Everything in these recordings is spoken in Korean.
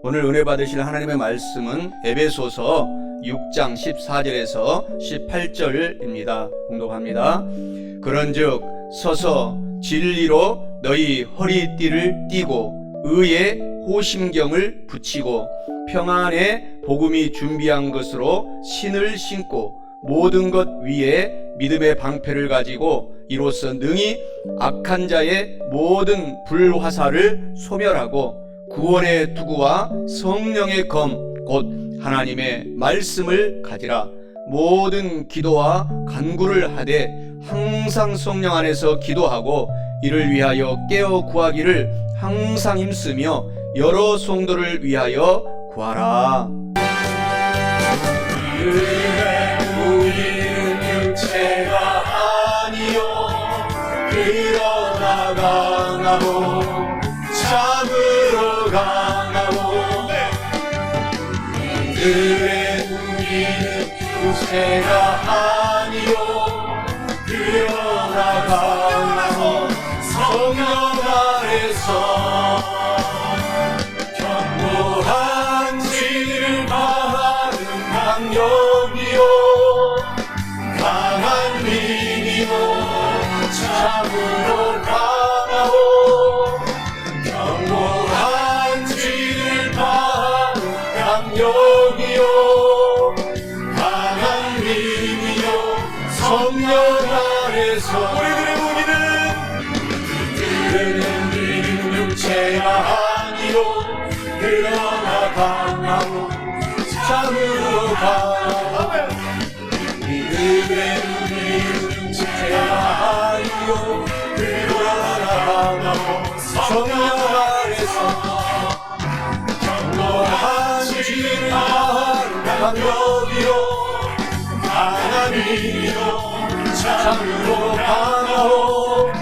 오늘 은혜 받으실 하나님의 말씀은 에베소서 6장 14절에서 18절입니다. 공독합니다. 그런즉 서서 진리로 너희 허리띠를 띠고 의의 호심경을 붙이고 평안의 복음이 준비한 것으로 신을 신고 모든 것 위에 믿음의 방패를 가지고 이로써 능히 악한 자의 모든 불화살을 소멸하고 구원의 투구와 성령의 검 곧 하나님의 말씀을 가지라. 모든 기도와 간구를 하되 항상 성령 안에서 기도하고 이를 위하여 깨어 구하기를 항상 힘쓰며 여러 성도를 위하여 구하라. 우리는 육체가 아니요 그러나 강하고 참으로 강하고 그래 우리는 육체가 아니요 그러나 강하고 성령 안에서 견고한 진을 바라는 강력이요 강한 힘이요 참으로 강하고 견고한 진을 바라는 강력이요 강한 힘이요 성령 안에서 우리는 육체가 아니요 그러나 강하고 참으로 강하고 우리는 육체가 아니요 그러나 강하고 성령 안에서 견고한 진한 강력이요 강한 힘이요 참으로 강하고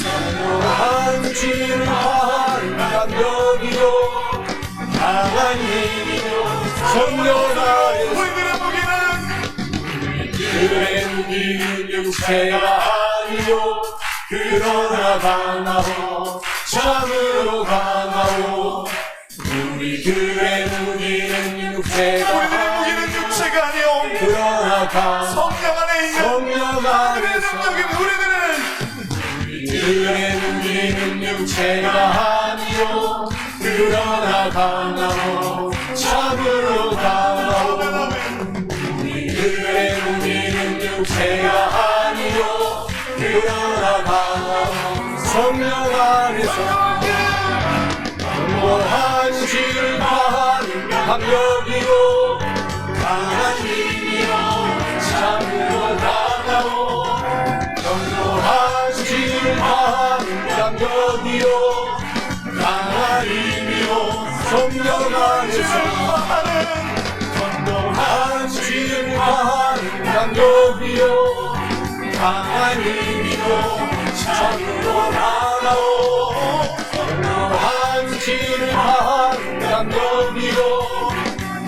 견고한 진한 강력이요 강한 힘이요 성령 안에서 그의 무기는 육체가 아니요 그러나 강하고 참으로 강하고 우리 그의 무기는 육체가 아니요 그러나 강하고 성령 안에 있는 성령 안에서 우리들은 그의 무기는 육체가 아니요 그러나 강하고 참으로 강하고 그의 무기는 육체가 아니요 그러나 강하고 성령 안에서 견고한 진한 강력이요 강한 힘이요 참으로 강하고 견고한 진한 강력이요 강한 힘이요 성령 안에서 견고한 진한 강력이요 강한 힘이요 참으로 강하고 견고한 진한 강력이요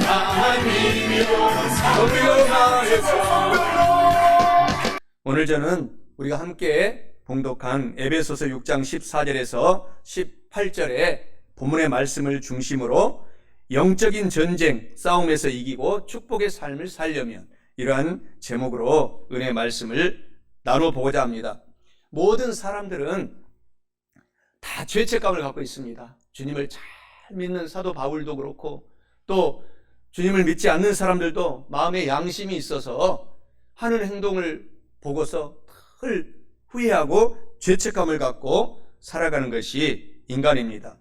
강한 힘이요 성령 안에서 오늘 저는 우리가 함께 봉독한 에베소서 6장 14절에서 18절의 본문의 말씀을 중심으로 영적인 전쟁, 싸움에서 이기고 축복의 삶을 살려면 이러한 제목으로 은혜의 말씀을 나눠보고자 합니다. 모든 사람들은 다 죄책감을 갖고 있습니다. 주님을 잘 믿는 사도 바울도 그렇고 또 주님을 믿지 않는 사람들도 마음에 양심이 있어서 하는 행동을 보고서 늘 후회하고 죄책감을 갖고 살아가는 것이 인간입니다.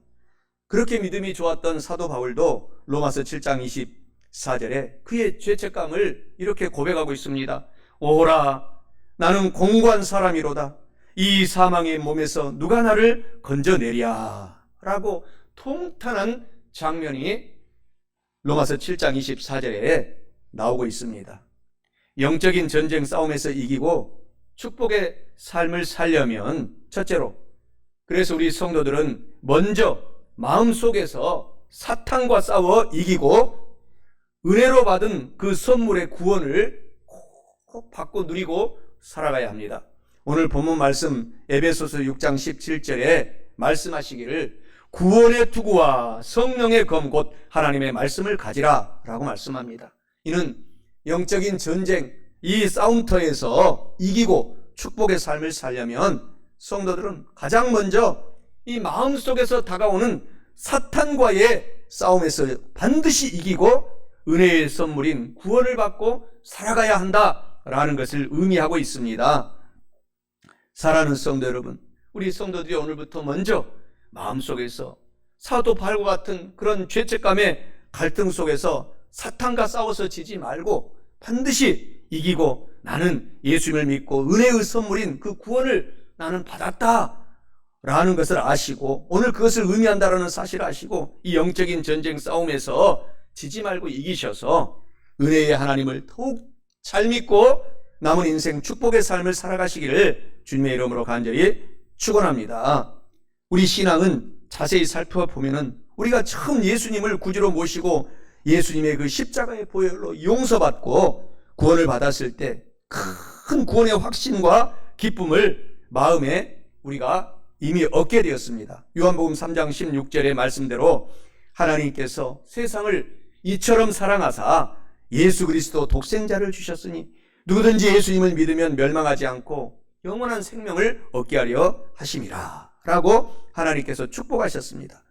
그렇게 믿음이 좋았던 사도 바울도 로마서 7장 24절에 그의 죄책감을 이렇게 고백하고 있습니다. 오라 나는 공고한 사람이로다. 이 사망의 몸에서 누가 나를 건져내랴 라고 통탄한 장면이 로마서 7장 24절에 나오고 있습니다. 영적인 전쟁 싸움에서 이기고 축복의 삶을 살려면 첫째로, 그래서 우리 성도들은 먼저 마음속에서 사탄과 싸워 이기고 은혜로 받은 그 선물의 구원을 꼭 받고 누리고 살아가야 합니다. 오늘 본문 말씀 에베소서 6장 17절에 말씀하시기를 구원의 투구와 성령의 검 곧 하나님의 말씀을 가지라 라고 말씀합니다. 이는 영적인 전쟁, 이 싸움터에서 이기고 축복의 삶을 살려면 성도들은 가장 먼저 이 마음속에서 다가오는 사탄과의 싸움에서 반드시 이기고 은혜의 선물인 구원을 받고 살아가야 한다라는 것을 의미하고 있습니다. 사랑하는 성도 여러분, 우리 성도들이 오늘부터 먼저 마음속에서 사도 바울과 같은 그런 죄책감의 갈등 속에서 사탄과 싸워서 지지 말고 반드시 이기고 나는 예수님을 믿고 은혜의 선물인 그 구원을 나는 받았다 라는 것을 아시고 오늘 그것을 의미한다라는 사실을 아시고 이 영적인 전쟁 싸움에서 지지 말고 이기셔서 은혜의 하나님을 더욱 잘 믿고 남은 인생 축복의 삶을 살아가시기를 주님의 이름으로 간절히 축원합니다. 우리 신앙은 자세히 살펴보면은 우리가 처음 예수님을 구주로 모시고 예수님의 그 십자가의 보혈로 용서받고 구원을 받았을 때 큰 구원의 확신과 기쁨을 마음에 우리가 이미 얻게 되었습니다. 요한복음 3장 16절의 말씀대로 하나님께서 세상을 이처럼 사랑하사 예수 그리스도 독생자를 주셨으니 누구든지 예수님을 믿으면 멸망하지 않고 영원한 생명을 얻게 하려 하심이라 라고 하나님께서 축복하셨습니다.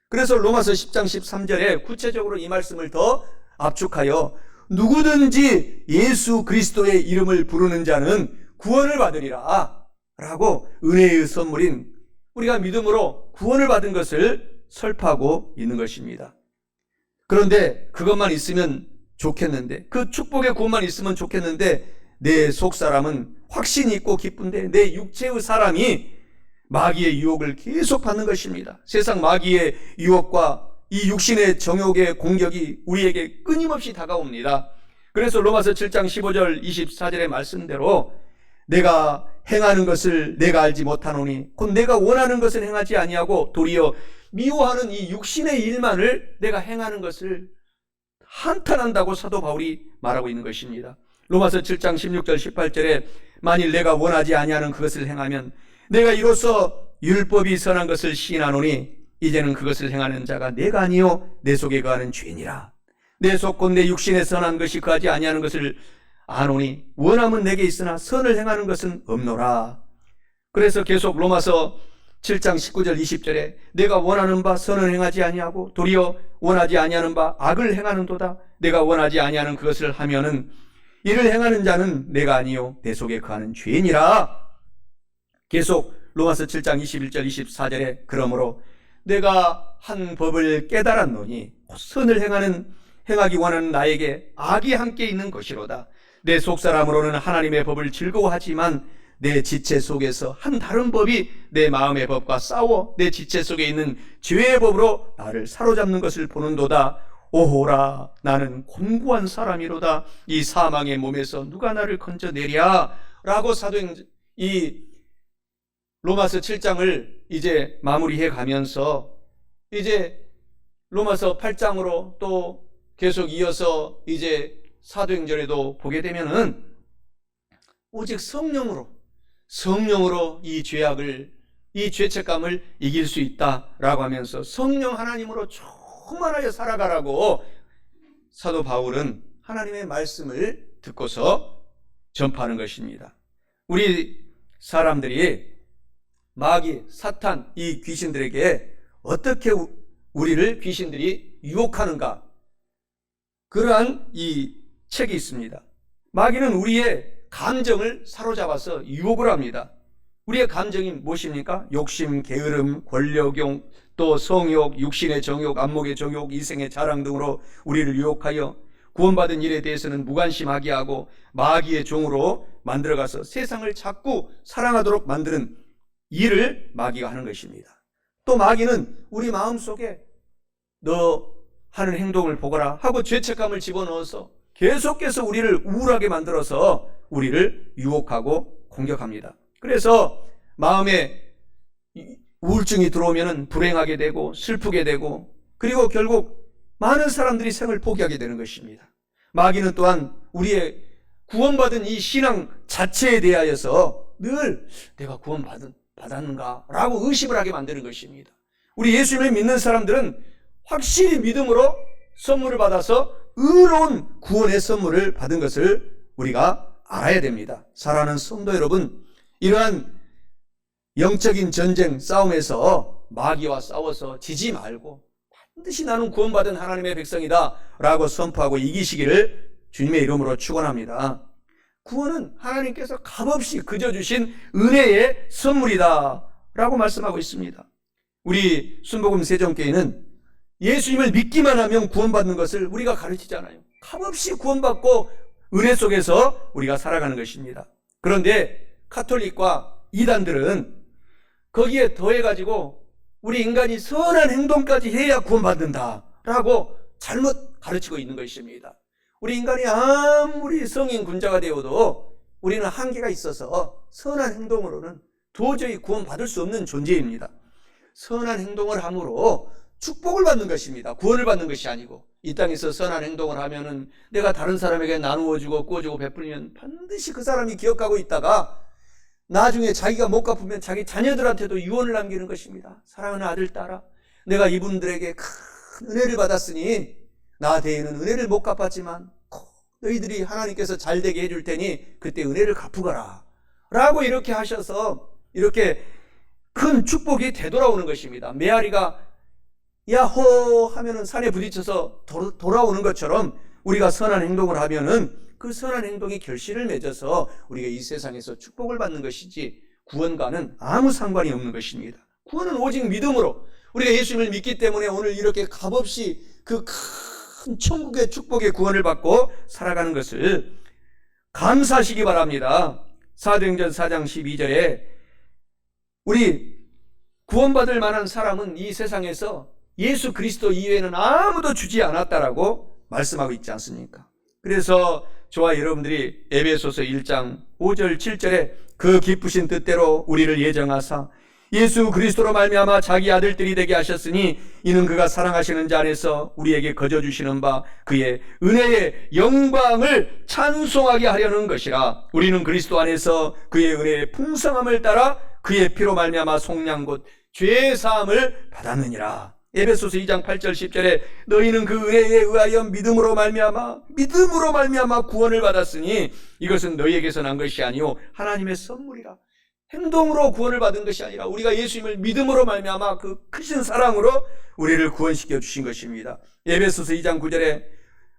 그래서 로마서 10장 13절에 구체적으로 이 말씀을 더 압축하여 누구든지 예수 그리스도의 이름을 부르는 자는 구원을 받으리라 라고 은혜의 선물인 우리가 믿음으로 구원을 받은 것을 설파하고 있는 것입니다. 그런데 그것만 있으면 좋겠는데, 그 축복의 구원만 있으면 좋겠는데 내 속사람은 확신이 있고 기쁜데 내 육체의 사람이 마귀의 유혹을 계속 받는 것입니다. 세상 마귀의 유혹과 이 육신의 정욕의 공격이 우리에게 끊임없이 다가옵니다. 그래서 로마서 7장 15절 24절의 말씀대로 내가 행하는 것을 내가 알지 못하노니 곧 내가 원하는 것을 행하지 아니하고 도리어 미워하는 이 육신의 일만을 내가 행하는 것을 한탄한다고 사도 바울이 말하고 있는 것입니다. 로마서 7장 16절 18절에 만일 내가 원하지 아니하는 그것을 행하면 내가 이로써 율법이 선한 것을 시인하노니 이제는 그것을 행하는 자가 내가 아니요 내 속에 거하는 죄니라. 내 속 곧 내 육신에 선한 것이 거하지 아니하는 것을 아노니 원함은 내게 있으나 선을 행하는 것은 없노라. 그래서 계속 로마서 7장 19절 20절에 내가 원하는 바 선을 행하지 아니하고 도리어 원하지 아니하는 바 악을 행하는도다. 내가 원하지 아니하는 그것을 하면은 이를 행하는 자는 내가 아니요 내 속에 거하는 죄니라. 계속 로마서 7장 21절 24절에 그러므로 내가 한 법을 깨달았노니 곧 선을 행하기 원하는 나에게 악이 함께 있는 것이로다. 내 속사람으로는 하나님의 법을 즐거워하지만 내 지체 속에서 한 다른 법이 내 마음의 법과 싸워 내 지체 속에 있는 죄의 법으로 나를 사로잡는 것을 보는도다. 오호라 나는 곤고한 사람이로다. 이 사망의 몸에서 누가 나를 건져내랴 라고 이 로마서 7장을 이제 마무리해 가면서 이제 로마서 8장으로 또 계속 이어서 이제 사도행전에도 보게 되면은 오직 성령으로 이 죄악을, 이 죄책감을 이길 수 있다라고 하면서 성령 하나님으로 충만하여 살아가라고 사도 바울은 하나님의 말씀을 듣고서 전파하는 것입니다. 우리 사람들이 마귀, 사탄, 이 귀신들에게 어떻게 우리를 귀신들이 유혹하는가, 그러한 이 책이 있습니다. 마귀는 우리의 감정을 사로잡아서 유혹을 합니다. 우리의 감정이 무엇입니까? 욕심, 게으름, 권력욕, 또 성욕, 육신의 정욕, 안목의 정욕, 이생의 자랑 등으로 우리를 유혹하여 구원받은 일에 대해서는 무관심하게 하고 마귀의 종으로 만들어가서 세상을 자꾸 사랑하도록 만드는 일을 마귀가 하는 것입니다. 또 마귀는 우리 마음속에 너 하는 행동을 보거라 하고 죄책감을 집어넣어서 계속해서 우리를 우울하게 만들어서 우리를 유혹하고 공격합니다. 그래서 마음에 우울증이 들어오면 불행하게 되고 슬프게 되고 그리고 결국 많은 사람들이 생을 포기하게 되는 것입니다. 마귀는 또한 우리의 구원받은 이 신앙 자체에 대하여서 늘 내가 구원받았는가 라고 의심을 하게 만드는 것입니다. 우리 예수님을 믿는 사람들은 확실히 믿음으로 선물을 받아서 의로운 구원의 선물을 받은 것을 우리가 알아야 됩니다. 사랑하는 성도 여러분, 이러한 영적인 전쟁, 싸움에서 마귀와 싸워서 지지 말고 반드시 나는 구원받은 하나님의 백성이다 라고 선포하고 이기시기를 주님의 이름으로 축원합니다. 구원은 하나님께서 값없이 그저 주신 은혜의 선물이다 라고 말씀하고 있습니다. 우리 순복음 세종교회는 예수님을 믿기만 하면 구원받는 것을 우리가 가르치잖아요. 값없이 구원받고 은혜 속에서 우리가 살아가는 것입니다. 그런데 가톨릭과 이단들은 거기에 더해가지고 우리 인간이 선한 행동까지 해야 구원받는다 라고 잘못 가르치고 있는 것입니다. 우리 인간이 아무리 성인 군자가 되어도 우리는 한계가 있어서 선한 행동으로는 도저히 구원받을 수 없는 존재입니다. 선한 행동을 함으로 축복을 받는 것입니다. 구원을 받는 것이 아니고, 이 땅에서 선한 행동을 하면은 내가 다른 사람에게 나누어주고 꾸어주고 베풀면 반드시 그 사람이 기억하고 있다가 나중에 자기가 못 갚으면 자기 자녀들한테도 유언을 남기는 것입니다. 사랑하는 아들, 딸아, 내가 이분들에게 큰 은혜를 받았으니 나 대에는 은혜를 못 갚았지만 너희들이 하나님께서 잘 되게 해줄 테니 그때 은혜를 갚으거라 라고 이렇게 하셔서 이렇게 큰 축복이 되돌아오는 것입니다. 메아리가 야호 하면은 산에 부딪혀서 돌아오는 것처럼 우리가 선한 행동을 하면은 그 선한 행동이 결실을 맺어서 우리가 이 세상에서 축복을 받는 것이지 구원과는 아무 상관이 없는 것입니다. 구원은 오직 믿음으로, 우리가 예수님을 믿기 때문에 오늘 이렇게 값없이 그 큰 천국의 축복의 구원을 받고 살아가는 것을 감사하시기 바랍니다. 사도행전 4장 12절에 우리 구원받을 만한 사람은 이 세상에서 예수 그리스도 이외에는 아무도 주지 않았다라고 말씀하고 있지 않습니까? 그래서 저와 여러분들이 에베소서 1장 5절 7절에 그 기쁘신 뜻대로 우리를 예정하사 예수 그리스도로 말미암아 자기 아들들이 되게 하셨으니 이는 그가 사랑하시는 자 안에서 우리에게 거저 주시는 바 그의 은혜의 영광을 찬송하게 하려는 것이라. 우리는 그리스도 안에서 그의 은혜의 풍성함을 따라 그의 피로 말미암아 속량 곧 죄 사함을 받았느니라. 에베소서 2장 8절 10절에 너희는 그 은혜에 의하여 믿음으로 말미암아 구원을 받았으니 이것은 너희에게서 난 것이 아니요 하나님의 선물이라. 행동으로 구원을 받은 것이 아니라 우리가 예수님을 믿음으로 말미암아 그 크신 사랑으로 우리를 구원시켜 주신 것입니다. 에베소서 2장 9절에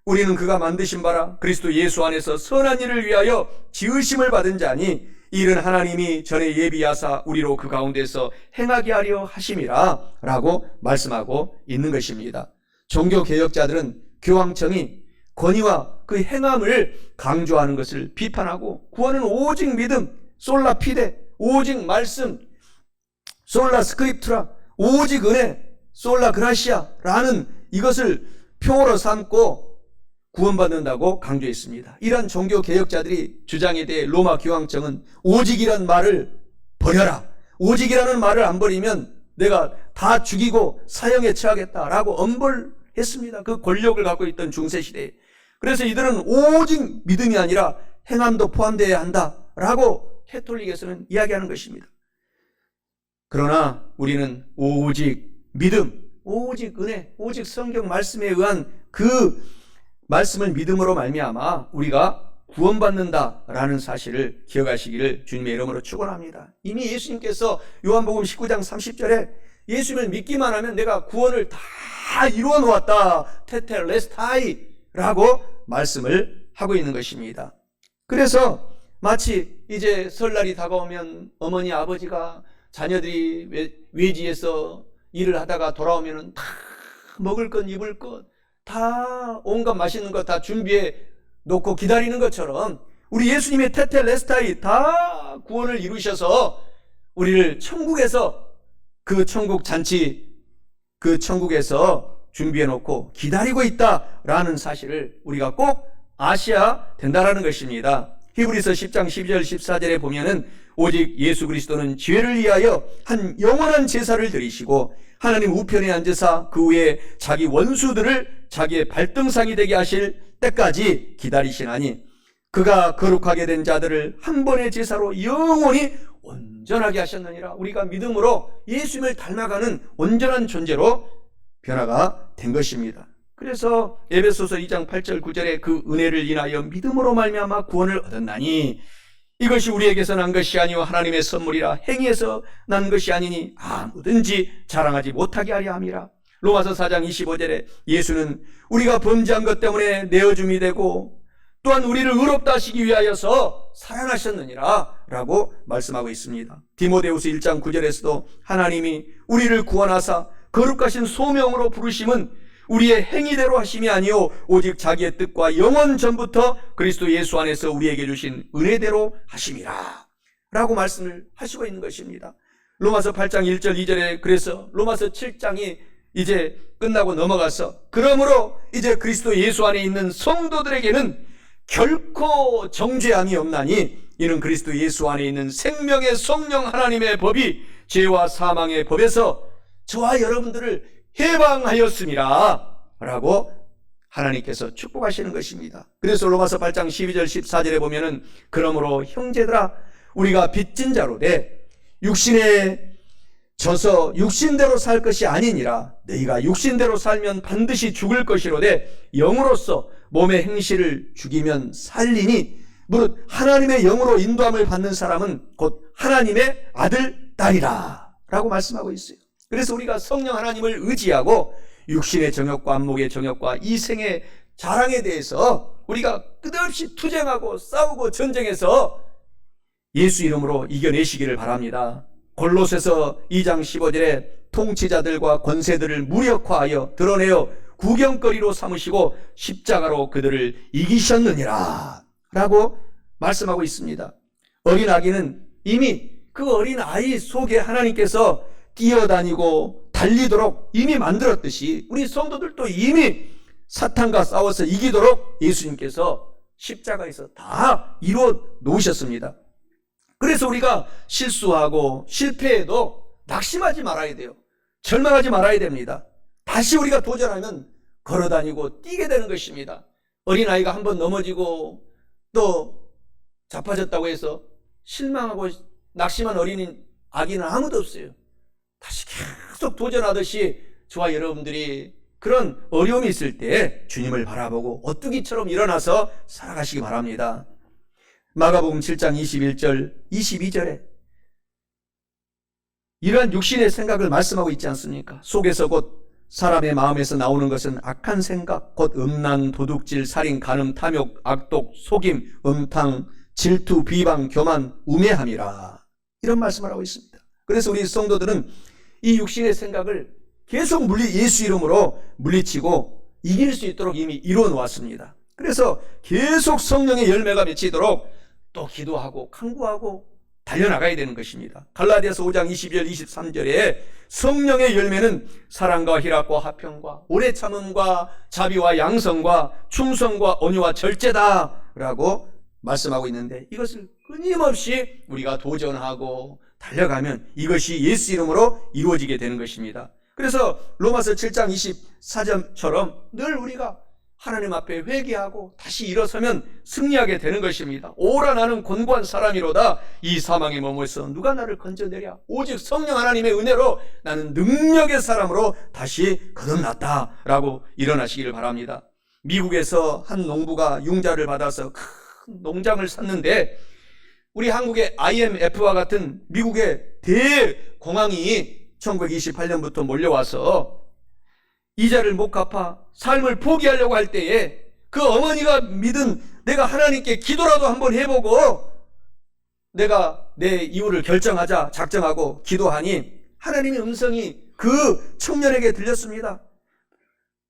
우리는 그가 만드신 바라 그리스도 예수 안에서 선한 일을 위하여 지으심을 받은 자니 이 일은 하나님이 전에 예비하사 우리로 그 가운데서 행하게 하려 하심이라 라고 말씀하고 있는 것입니다. 종교개혁자들은 교황청이 권위와 그 행함을 강조하는 것을 비판하고 구원은 오직 믿음, 솔라 피데, 오직 말씀, 솔라 스크립투라, 오직 은혜, 솔라 그라시아라는 이것을 표어로 삼고 구원받는다고 강조했습니다. 이러한 종교개혁자들이 주장에 대해 로마 교황청은 오직이란 말을 버려라, 오직이라는 말을 안 버리면 내가 다 죽이고 사형에 처하겠다라고 엄벌했습니다. 그 권력을 갖고 있던 중세시대에. 그래서 이들은 오직 믿음이 아니라 행함도 포함되어야 한다라고 캐톨릭에서는 이야기하는 것입니다. 그러나 우리는 오직 믿음, 오직 은혜, 오직 성경 말씀에 의한 그 말씀을 믿음으로 말미암아 우리가 구원받는다라는 사실을 기억하시기를 주님의 이름으로 축원합니다. 이미 예수님께서 요한복음 19장 30절에 예수님을 믿기만 하면 내가 구원을 다 이루어 놓았다, 테텔레스타이라고 말씀을 하고 있는 것입니다. 그래서 마치 이제 설날이 다가오면 어머니 아버지가 자녀들이 외지에서 일을 하다가 돌아오면 다 먹을 것 입을 것 다 온갖 맛있는 것 다 준비해 놓고 기다리는 것처럼 우리 예수님의 테텔레스타이 다 구원을 이루셔서 우리를 천국에서 그 천국 잔치 그 천국에서 준비해 놓고 기다리고 있다라는 사실을 우리가 꼭 아셔야 된다라는 것입니다. 히브리서 10장 12절 14절에 보면은 오직 예수 그리스도는 죄를 위하여 한 영원한 제사를 드리시고 하나님 우편에 앉으사 그 후에 자기 원수들을 자기의 발등상이 되게 하실 때까지 기다리시나니 그가 거룩하게 된 자들을 한 번의 제사로 영원히 온전하게 하셨느니라. 우리가 믿음으로 예수님을 닮아가는 온전한 존재로 변화가 된 것입니다. 그래서 에베소서 2장 8절 9절에 그 은혜를 인하여 믿음으로 말미암아 구원을 얻었나니 이것이 우리에게서 난 것이 아니요 하나님의 선물이라. 행위에서 난 것이 아니니 아무든지 자랑하지 못하게 하려 함이라. 로마서 4장 25절에 예수는 우리가 범죄한 것 때문에 내어줌이 되고 또한 우리를 의롭다 하시기 위하여서 살아나셨느니라 라고 말씀하고 있습니다. 디모데후서 1장 9절에서도 하나님이 우리를 구원하사 거룩하신 소명으로 부르심은 우리의 행위대로 하심이 아니요 오직 자기의 뜻과 영원 전부터 그리스도 예수 안에서 우리에게 주신 은혜대로 하심이라 라고 말씀을 하시고 있는 것입니다. 로마서 8장 1절 2절에 그래서 로마서 7장이 이제 끝나고 넘어가서 그러므로 이제 그리스도 예수 안에 있는 성도들에게는 결코 정죄함이 없나니 이는 그리스도 예수 안에 있는 생명의 성령 하나님의 법이 죄와 사망의 법에서 저와 여러분들을 해방하였음이라 라고 하나님께서 축복하시는 것입니다. 그래서 로마서 8장 12절 14절에 보면은 그러므로 형제들아 우리가 빚진 자로 돼 육신에 져서 육신대로 살 것이 아니니라. 너희가 육신대로 살면 반드시 죽을 것이로되 영으로서 몸의 행실을 죽이면 살리니 무릇 하나님의 영으로 인도함을 받는 사람은 곧 하나님의 아들 딸이라 라고 말씀하고 있어요. 그래서 우리가 성령 하나님을 의지하고 육신의 정욕과 안목의 정욕과 이생의 자랑에 대해서 우리가 끝없이 투쟁하고 싸우고 전쟁해서 예수 이름으로 이겨내시기를 바랍니다. 골로새서 2장 15절에 통치자들과 권세들을 무력화하여 드러내어 구경거리로 삼으시고 십자가로 그들을 이기셨느니라 라고 말씀하고 있습니다. 어린 아기는 이미 그 어린 아이 속에 하나님께서 뛰어다니고 달리도록 이미 만들었듯이 우리 성도들도 이미 사탄과 싸워서 이기도록 예수님께서 십자가에서 다 이루어 놓으셨습니다. 그래서 우리가 실수하고 실패해도 낙심하지 말아야 돼요. 절망하지 말아야 됩니다. 다시 우리가 도전하면 걸어다니고 뛰게 되는 것입니다. 어린아이가 한번 넘어지고 또 자빠졌다고 해서 실망하고 낙심한 어린 아기는 아무도 없어요. 다시 계속 도전하듯이 저와 여러분들이 그런 어려움이 있을 때 주님을 바라보고 오뚜기처럼 일어나서 살아가시기 바랍니다. 마가복음 7장 21절 22절에 이러한 육신의 생각을 말씀하고 있지 않습니까? 속에서 곧 사람의 마음에서 나오는 것은 악한 생각, 곧 음란, 도둑질, 살인, 간음, 탐욕, 악독, 속임, 음탕, 질투, 비방, 교만, 우매함이라 이런 말씀을 하고 있습니다. 그래서 우리 성도들은 이 육신의 생각을 계속 예수 이름으로 물리치고 이길 수 있도록 이미 이루어 놓았습니다. 그래서 계속 성령의 열매가 맺히도록 또 기도하고 간구하고 달려나가야 되는 것입니다. 갈라디아서 5장 22절 23절에 성령의 열매는 사랑과 희락과 화평과 오래 참음과 자비와 양성과 충성과 온유와 절제다 라고 말씀하고 있는데 이것을 끊임없이 우리가 도전하고 달려가면 이것이 예수 이름으로 이루어지게 되는 것입니다. 그래서 로마서 7장 24절처럼 늘 우리가 하나님 앞에 회개하고 다시 일어서면 승리하게 되는 것입니다. 오라 나는 곤고한 사람이로다. 이 사망의 몸에서 누가 나를 건져내랴. 오직 성령 하나님의 은혜로 나는 능력의 사람으로 다시 거듭났다 라고 일어나시기를 바랍니다. 미국에서 한 농부가 융자를 받아서 큰 농장을 샀는데 우리 한국의 IMF와 같은 미국의 대공황이 1928년부터 몰려와서 이자를 못 갚아 삶을 포기하려고 할 때에 그 어머니가 믿은 내가 하나님께 기도라도 한번 해보고 내가 내 이유를 결정하자 작정하고 기도하니 하나님의 음성이 그 청년에게 들렸습니다.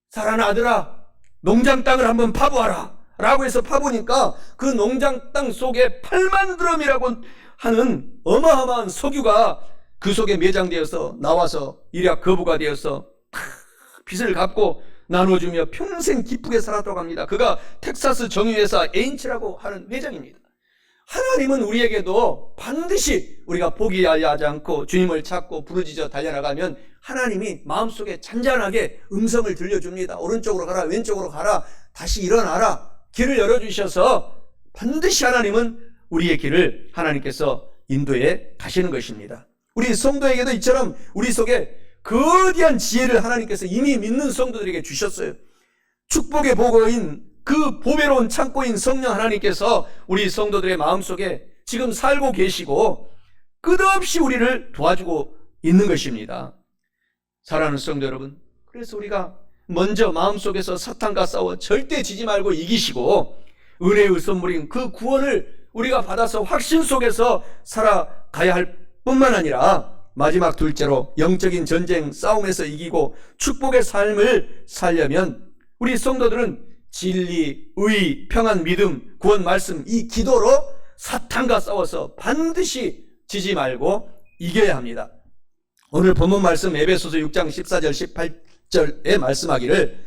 사랑하는 아들아, 농장 땅을 한번 파보아라 라고 해서 파보니까 그 농장 땅 속에 8만 드럼이라고 하는 어마어마한 석유가 그 속에 매장되어서 나와서 일약 거부가 되어서 빚을 갚고 나눠주며 평생 기쁘게 살았다고 합니다. 그가 텍사스 정유회사 에인치라고 하는 회장입니다. 하나님은 우리에게도 반드시 우리가 포기하지 않고 주님을 찾고 부르짖어 달려나가면 하나님이 마음속에 잔잔하게 음성을 들려줍니다. 오른쪽으로 가라, 왼쪽으로 가라, 다시 일어나라, 길을 열어주셔서 반드시 하나님은 우리의 길을 하나님께서 인도해 가시는 것입니다. 우리 성도에게도 이처럼 우리 속에 거대한 지혜를 하나님께서 이미 믿는 성도들에게 주셨어요. 축복의 보고인 그 보배로운 창고인 성령 하나님께서 우리 성도들의 마음속에 지금 살고 계시고 끝없이 우리를 도와주고 있는 것입니다. 사랑하는 성도 여러분, 그래서 우리가 먼저 마음속에서 사탄과 싸워 절대 지지 말고 이기시고 은혜의 선물인 그 구원을 우리가 받아서 확신 속에서 살아가야 할 뿐만 아니라 마지막 둘째로 영적인 전쟁 싸움에서 이기고 축복의 삶을 살려면 우리 성도들은 진리, 의, 평안, 믿음, 구원, 말씀 이 기도로 사탄과 싸워서 반드시 지지 말고 이겨야 합니다. 오늘 본문 말씀 에베소서 6장 14절 18절에 말씀하기를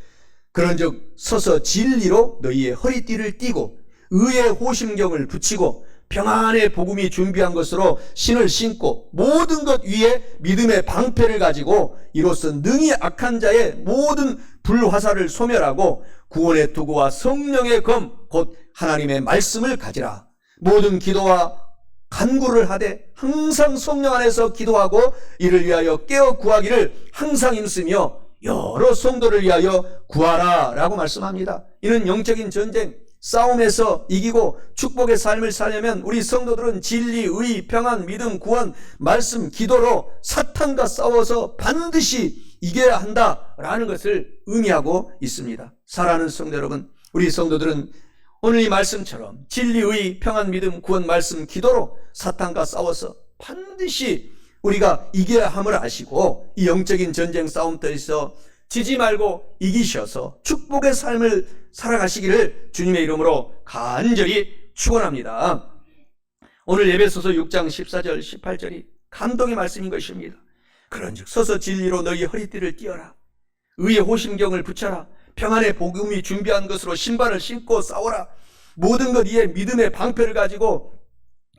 그런즉 서서 진리로 너희의 허리띠를 띠고 의의 호심경을 붙이고 평안의 복음이 준비한 것으로 신을 신고 모든 것 위에 믿음의 방패를 가지고 이로써 능히 악한 자의 모든 불화살을 소멸하고 구원의 도구와 성령의 검 곧 하나님의 말씀을 가지라. 모든 기도와 간구를 하되 항상 성령 안에서 기도하고 이를 위하여 깨어 구하기를 항상 힘쓰며 여러 성도를 위하여 구하라 라고 말씀합니다. 이는 영적인 전쟁 싸움에서 이기고 축복의 삶을 살려면 우리 성도들은 진리, 의, 평안, 믿음, 구원, 말씀, 기도로 사탄과 싸워서 반드시 이겨야 한다라는 것을 의미하고 있습니다. 사랑하는 성도 여러분, 우리 성도들은 오늘 이 말씀처럼 진리, 의, 평안, 믿음, 구원, 말씀, 기도로 사탄과 싸워서 반드시 우리가 이겨야 함을 아시고 이 영적인 전쟁 싸움터에서 지지 말고 이기셔서 축복의 삶을 살아가시기를 주님의 이름으로 간절히 축원합니다. 오늘 에베소서 6장 14절 18절이 감동의 말씀인 것입니다. 그런즉 서서 진리로 너희 허리띠를 띠어라. 의의 호심경을 붙여라. 평안의 복음이 준비한 것으로 신발을 신고 싸워라. 모든 것 위에 믿음의 방패를 가지고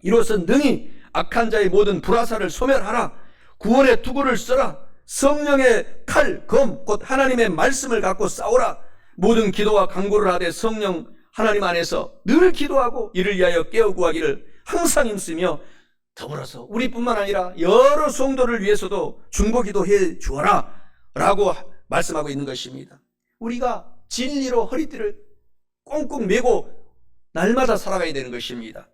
이로써 능히 악한 자의 모든 불화살을 소멸하라. 구원의 투구를 써라. 성령의 칼, 검, 곧 하나님의 말씀을 갖고 싸우라. 모든 기도와 간구를 하되 성령 하나님 안에서 늘 기도하고 이를 위하여 깨어 구하기를 항상 힘쓰며 더불어서 우리뿐만 아니라 여러 성도를 위해서도 중보기도해 주어라 라고 말씀하고 있는 것입니다. 우리가 진리로 허리띠를 꽁꽁 메고 날마다 살아가야 되는 것입니다.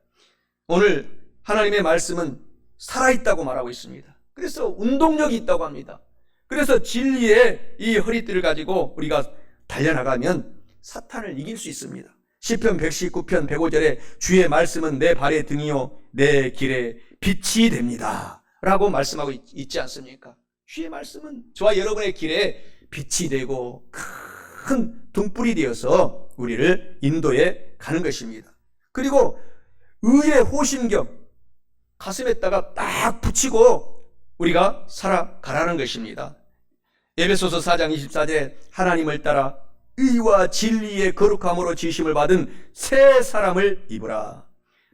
오늘 하나님의 말씀은 살아있다고 말하고 있습니다. 그래서 운동력이 있다고 합니다. 그래서 진리의 이 허리띠를 가지고 우리가 달려나가면 사탄을 이길 수 있습니다. 시편 119편 105절에 주의 말씀은 내 발의 등이요 내 길에 빛이 됩니다 라고 말씀하고 있지 않습니까? 주의 말씀은 저와 여러분의 길에 빛이 되고 큰 등불이 되어서 우리를 인도해 가는 것입니다. 그리고 의의 호심경 가슴에다가 딱 붙이고 우리가 살아가라는 것입니다. 에베소서 4장 24절에 하나님을 따라 의와 진리의 거룩함으로 지심을 받은 새 사람을 입으라.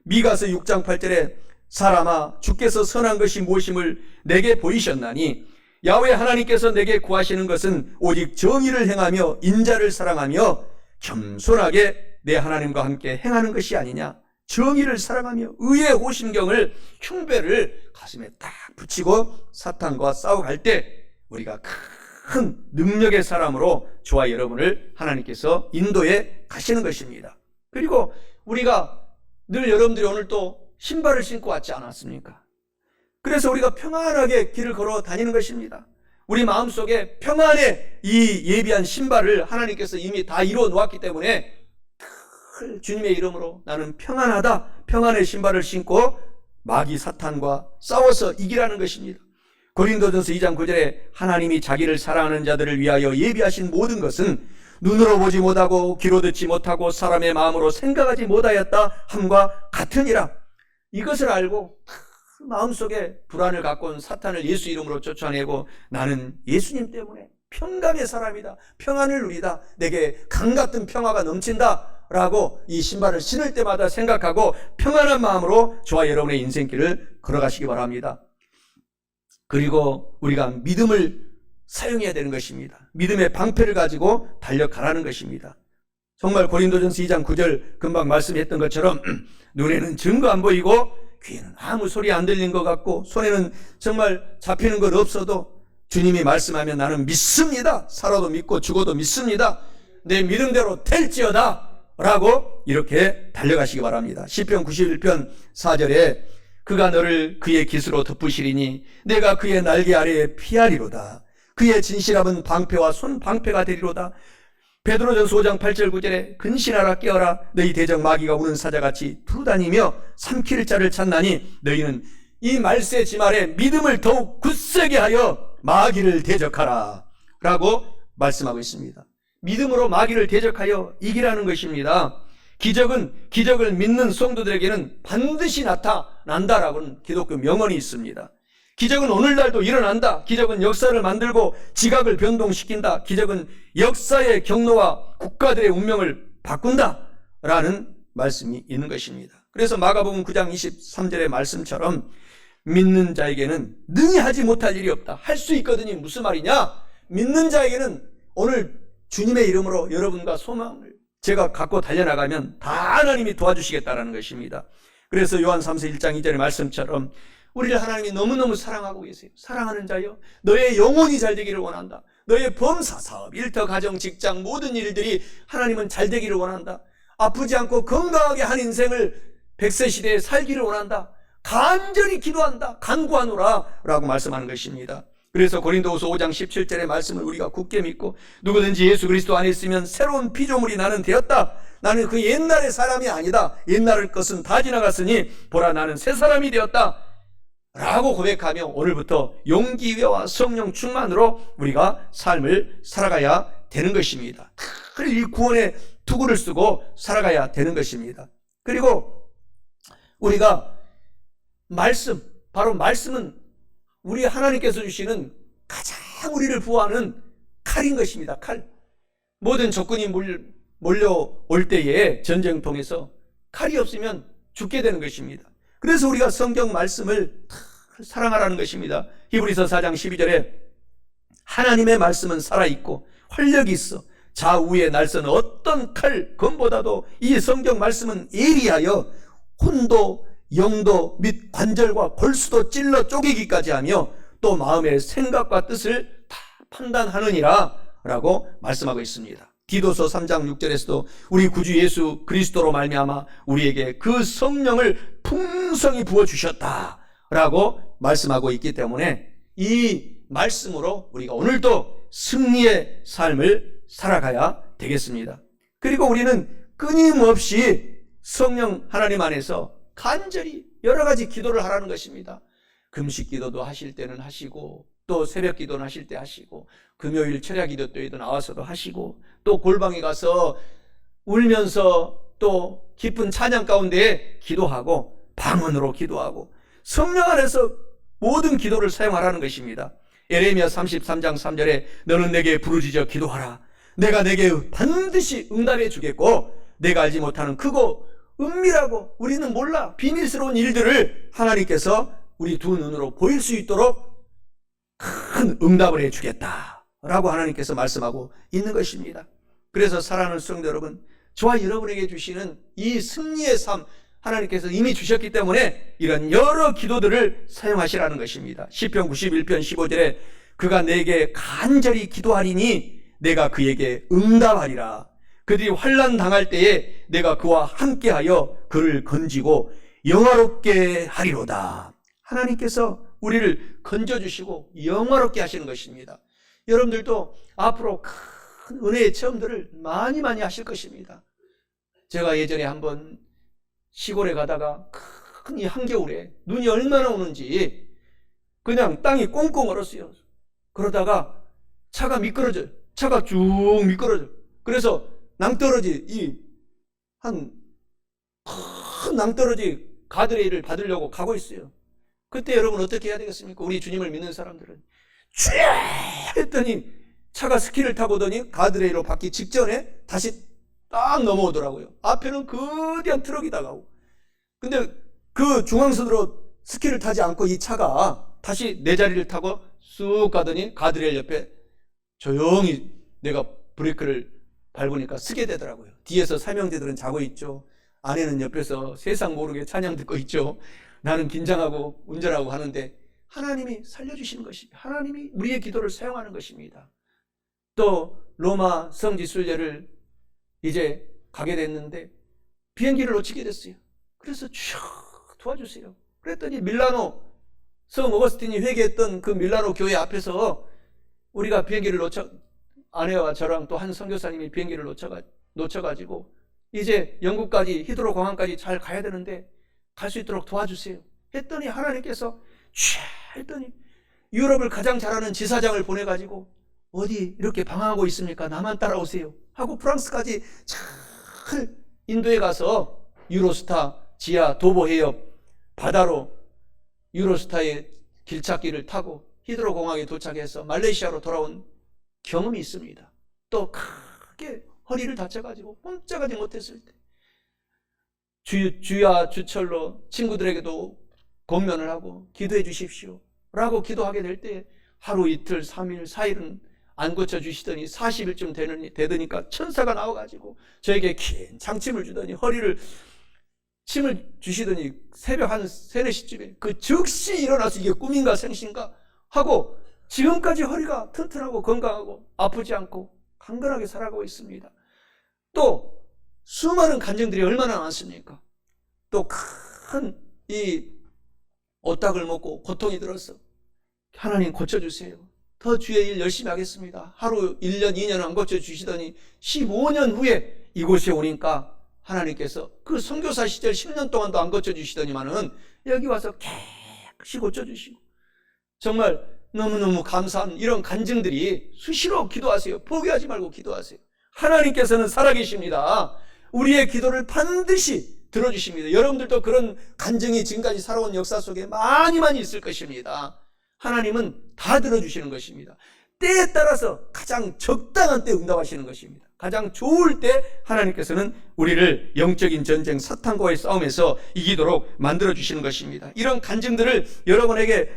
미가서 6장 8절에 사람아 주께서 선한 것이 무엇임을 내게 보이셨나니 야훼 하나님께서 내게 구하시는 것은 오직 정의를 행하며 인자를 사랑하며 겸손하게 내 하나님과 함께 행하는 것이 아니냐. 정의를 사랑하며 의의 호심경을 흉배를 가슴에 딱 붙이고 사탄과 싸워갈 때 우리가 큰 능력의 사람으로 저와 여러분을 하나님께서 인도해 가시는 것입니다. 그리고 우리가 늘 여러분들이 오늘 또 신발을 신고 왔지 않았습니까? 그래서 우리가 평안하게 길을 걸어 다니는 것입니다. 우리 마음속에 평안의 이 예비한 신발을 하나님께서 이미 다 이루어 놓았기 때문에 주님의 이름으로 나는 평안하다. 평안의 신발을 신고 마귀 사탄과 싸워서 이기라는 것입니다. 고린도전서 2장 9절에 하나님이 자기를 사랑하는 자들을 위하여 예비하신 모든 것은 눈으로 보지 못하고 귀로 듣지 못하고 사람의 마음으로 생각하지 못하였다 함과 같으니라. 이것을 알고 마음속에 불안을 갖고 온 사탄을 예수 이름으로 쫓아내고 나는 예수님 때문에 평강의 사람이다. 평안을 누리다. 내게 강 같은 평화가 넘친다. 라고 이 신발을 신을 때마다 생각하고 평안한 마음으로 저와 여러분의 인생길을 걸어가시기 바랍니다. 그리고 우리가 믿음을 사용해야 되는 것입니다. 믿음의 방패를 가지고 달려가라는 것입니다. 정말 고린도전서 2장 9절 금방 말씀했던 것처럼 눈에는 증거 안 보이고 귀에는 아무 소리 안 들린 것 같고 손에는 정말 잡히는 것 없어도 주님이 말씀하면 나는 믿습니다. 살아도 믿고 죽어도 믿습니다. 내 믿음대로 될지어다 라고 이렇게 달려가시기 바랍니다. 시편 91편 4절에 그가 너를 그의 깃으로 덮으시리니 내가 그의 날개 아래에 피하리로다. 그의 진실함은 방패와 손방패가 되리로다. 베드로전서 5장 8절 9절에 근신하라 깨어라 너희 대적 마귀가 우는 사자같이 두루다니며 삼킬 자를 찾나니 너희는 이 말세 지말에 믿음을 더욱 굳세게 하여 마귀를 대적하라 라고 말씀하고 있습니다. 믿음으로 마귀를 대적하여 이기라는 것입니다. 기적을 믿는 성도들에게는 반드시 나타난다라고는 기독교 명언이 있습니다. 기적은 오늘날도 일어난다. 기적은 역사를 만들고 지각을 변동시킨다. 기적은 역사의 경로와 국가들의 운명을 바꾼다 라는 말씀이 있는 것입니다. 그래서 마가복음 9장 23절의 말씀처럼 믿는 자에게는 능히 하지 못할 일이 없다. 할 수 있거든요. 무슨 말이냐? 믿는 자에게는 오늘 주님의 이름으로 여러분과 소망을 제가 갖고 달려나가면 다 하나님이 도와주시겠다라는 것입니다. 그래서 요한 3서 1장 2절의 말씀처럼 우리를 하나님이 너무너무 사랑하고 계세요. 사랑하는 자여 너의 영혼이 잘 되기를 원한다. 너의 범사, 사업, 일터, 가정, 직장 모든 일들이 하나님은 잘 되기를 원한다. 아프지 않고 건강하게 한 인생을 100세 시대에 살기를 원한다. 간절히 기도한다. 간구하노라 라고 말씀하는 것입니다. 그래서 고린도후서 5장 17절의 말씀을 우리가 굳게 믿고 누구든지 예수 그리스도 안에 있으면 새로운 피조물이 나는 되었다. 나는 그 옛날의 사람이 아니다. 옛날의 것은 다 지나갔으니 보라 나는 새 사람이 되었다 라고 고백하며 오늘부터 용기와 성령 충만으로 우리가 삶을 살아가야 되는 것입니다. 이 구원의 투구를 쓰고 살아가야 되는 것입니다. 그리고 우리가 바로 말씀은 우리 하나님께서 주시는 가장 우리를 보호하는 칼인 것입니다. 칼. 모든 적군이 몰려올 때에 전쟁통에서 칼이 없으면 죽게 되는 것입니다. 그래서 우리가 성경 말씀을 사랑하라는 것입니다. 히브리서 4장 12절에 하나님의 말씀은 살아있고 활력이 있어 좌우에 날선 어떤 칼 검보다도 이 성경 말씀은 예리하여 혼도 영도 및 관절과 골수도 찔러 쪼개기까지 하며 또 마음의 생각과 뜻을 다 판단하느니라 라고 말씀하고 있습니다. 디도서 3장 6절에서도 우리 구주 예수 그리스도로 말미암아 우리에게 그 성령을 풍성히 부어주셨다 라고 말씀하고 있기 때문에 이 말씀으로 우리가 오늘도 승리의 삶을 살아가야 되겠습니다. 그리고 우리는 끊임없이 성령 하나님 안에서 간절히 여러 가지 기도를 하라는 것입니다. 금식 기도도 하실 때는 하시고 또 새벽 기도는 하실 때 하시고 금요일 철야 기도 때에도 나와서도 하시고 또 골방에 가서 울면서 또 기쁜 찬양 가운데 기도하고 방언으로 기도하고 성령 안에서 모든 기도를 사용하라는 것입니다. 예레미야 33장 3절에 너는 내게 부르짖어 기도하라. 내가 내게 반드시 응답해 주겠고 내가 알지 못하는 크고 은밀하고 우리는 몰라 비밀스러운 일들을 하나님께서 우리 두 눈으로 보일 수 있도록 큰 응답을 해주겠다 라고 하나님께서 말씀하고 있는 것입니다. 그래서 사랑하는 성도 여러분, 저와 여러분에게 주시는 이 승리의 삶 하나님께서 이미 주셨기 때문에 이런 여러 기도들을 사용하시라는 것입니다. 시편 91편 15절에 그가 내게 간절히 기도하리니 내가 그에게 응답하리라. 그들이 환난 당할 때에 내가 그와 함께하여 그를 건지고 영화롭게 하리로다. 하나님께서 우리를 건져주시고 영화롭게 하시는 것입니다. 여러분들도 앞으로 큰 은혜의 체험들을 많이 하실 것입니다. 제가 예전에 한번 시골에 가다가 큰 이 한겨울에 눈이 얼마나 오는지 그냥 땅이 꽁꽁 얼었어요. 그러다가 차가 미끄러져요. 차가 쭉 미끄러져요. 그래서 낭떠러지 큰 낭떠러지 가드레일을 받으려고 가고 있어요. 그때 여러분 어떻게 해야 되겠습니까? 우리 주님을 믿는 사람들은 쥐 했더니 차가 스키를 타고 오더니 가드레일로 받기 직전에 다시 딱 넘어오더라고요. 앞에는 거대한 트럭이 다가오고. 근데 그 중앙선으로 스키를 타지 않고 이 차가 다시 내 자리를 타고 쑥 가더니 가드레일 옆에 조용히 내가 브레이크를 밟으니까 쓰게 되더라고요. 뒤에서 사명제들은 자고 있죠. 아내는 옆에서 세상 모르게 찬양 듣고 있죠. 나는 긴장하고 운전하고 하는데 하나님이 살려주시는 것입니다. 하나님이 우리의 기도를 사용하는 것입니다. 또 로마 성지 순례를 이제 가게 됐는데 비행기를 놓치게 됐어요. 그래서 쭉 도와주세요. 그랬더니 밀라노 성 어거스틴이 회개했던 그 밀라노 교회 앞에서 우리가 비행기를 아내와 저랑 또 한 선교사님이 비행기를 놓쳐가지고 이제 영국까지 히드로 공항까지 잘 가야 되는데 갈 수 있도록 도와주세요 했더니 하나님께서 했더니 유럽을 가장 잘하는 지사장을 보내가지고 어디 이렇게 방황하고 있습니까? 나만 따라오세요 하고 프랑스까지 잘 인도에 가서 유로스타 지하 도보 해협 바다로 유로스타의 길찾기를 타고 히드로 공항에 도착해서 말레이시아로 돌아온 경험이 있습니다. 또 크게 허리를 다쳐가지고 꼼짝하지 못했을 때 주야 주철로 친구들에게도 권면을 하고 기도해 주십시오 라고 기도하게 될 때 하루 이틀 3일 4일은 안 고쳐주시더니 40일쯤 되니까 천사가 나와가지고 저에게 긴 장침을 주더니 허리를 침을 주시더니 새벽 한 3, 4시쯤에 그 즉시 일어나서 이게 꿈인가 생신가 하고 지금까지 허리가 튼튼하고 건강하고 아프지 않고 강건하게 살아가고 있습니다. 또 수많은 간증들이 얼마나 많습니까? 또 큰 이 오딱을 먹고 고통이 들어서 하나님 고쳐주세요. 더 주의 일 열심히 하겠습니다. 하루 1년 2년 안 고쳐주시더니 15년 후에 이곳에 오니까 하나님께서 그 선교사 시절 10년 동안도 안 고쳐주시더니만은 여기 와서 깨끗이 고쳐주시고 정말 너무너무 감사한 이런 간증들이 수시로 기도하세요. 포기하지 말고 기도하세요. 하나님께서는 살아계십니다. 우리의 기도를 반드시 들어주십니다. 여러분들도 그런 간증이 지금까지 살아온 역사 속에 많이 있을 것입니다. 하나님은 다 들어주시는 것입니다. 때에 따라서 가장 적당한 때 응답하시는 것입니다. 가장 좋을 때 하나님께서는 우리를 영적인 전쟁 사탄과의 싸움에서 이기도록 만들어주시는 것입니다. 이런 간증들을 여러분에게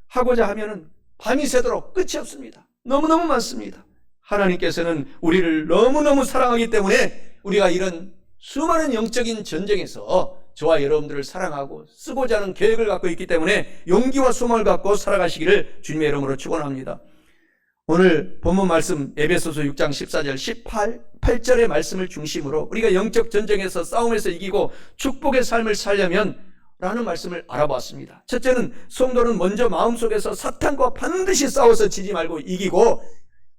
하고자 하면은 밤이 새도록 끝이 없습니다. 너무너무 많습니다. 하나님께서는 우리를 너무너무 사랑하기 때문에 우리가 이런 수많은 영적인 전쟁에서 저와 여러분들을 사랑하고 쓰고자 하는 계획을 갖고 있기 때문에 용기와 소망을 갖고 살아가시기를 주님의 이름으로 축원합니다. 오늘 본문 말씀 에베소서 6장 14절 18절의 말씀을 중심으로 우리가 영적 전쟁에서 싸움에서 이기고 축복의 삶을 살려면 라는 말씀을 알아봤습니다. 첫째는 성도는 먼저 마음속에서 사탄과 반드시 싸워서 지지 말고 이기고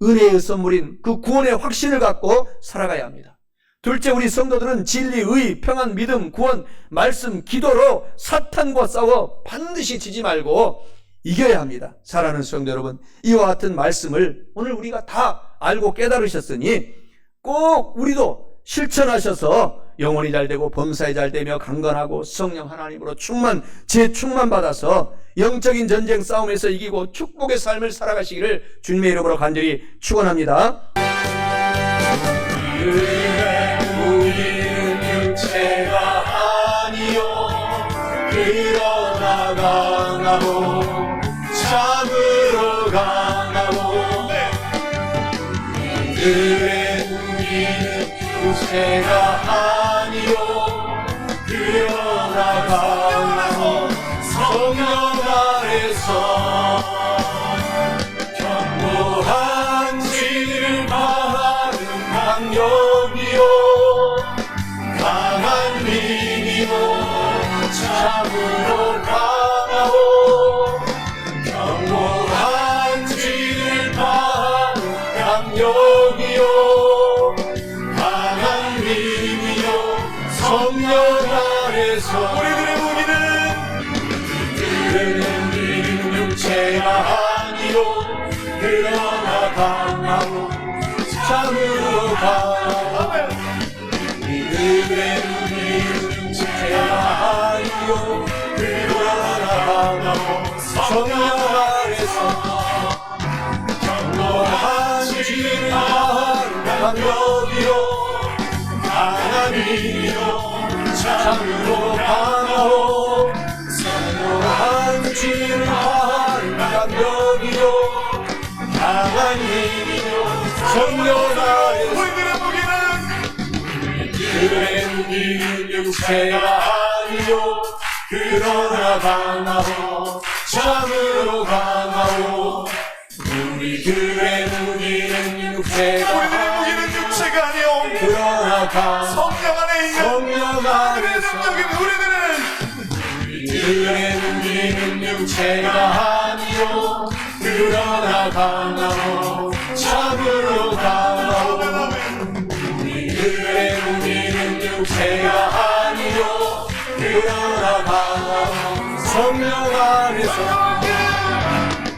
은혜의 선물인 그 구원의 확신을 갖고 살아가야 합니다. 둘째, 우리 성도들은 진리, 의, 평안, 믿음, 구원, 말씀, 기도로 사탄과 싸워 반드시 지지 말고 이겨야 합니다. 사랑하는 성도 여러분, 이와 같은 말씀을 오늘 우리가 다 알고 깨달으셨으니 꼭 우리도 실천하셔서 영혼이 잘되고 범사에 잘되며 강건하고 성령 하나님으로 재충만 받아서 영적인 전쟁 싸움에서 이기고 축복의 삶을 살아가시기를 주님의 이름으로 간절히 축원합니다. 우리는 육체가 아니요 그러나 강하고 참으로 강하고 그래 우리는 육체가 아니요 그러나 강하고 성령 안에서 견고한 진을 바라는 강력이요 강한 힘이요 참으로 강하고 견고한 진을 바라는 강력이요 강한 힘이요 성령 안에서 우리는 육체가 아니요 그러나 강하고 참으로 강하고 우리는 육체가 아니요 그러나 강하고 성령 안에서 견고한 진을 바라는 강력이요 강한 힘이요 참으로 강하고 견고한 진을 바라는 강력이요 강한 힘이요 성령 안에서 그래 우리는 육체가 아니요 그러나 강하오 참으로 강하오 우리들의 무기는 육체가 우리들의 무기는 육체가 아니요 그러나 성령 안에 있는 성령 하나님의 안에서 능력인 우리들은 우리들의 무기는 육체가 아니요 그러나 강하오 참으로 강하오 우리들의 무기는 육체가 아니요 그러나 강하오 성령 안에서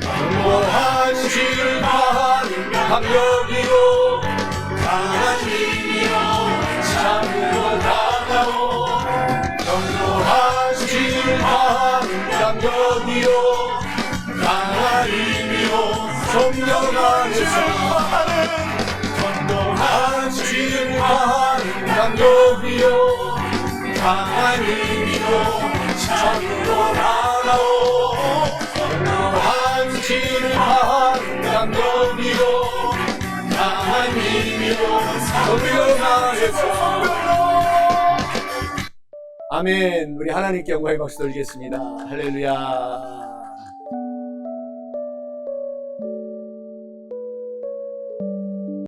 영원한 진리한 감격이요 강한 힘이요 참으로 강하오 영원한 진리한 감격이요 강한 힘이요 성령 안에서 영원한 진리한 감격이요 강한 힘이요 참으로 강하오 영원한 진리한 감격이요 강한 힘이요 성령 안에서 아멘. 우리 하나님께 영광의 박수 돌리겠습니다. 할렐루야.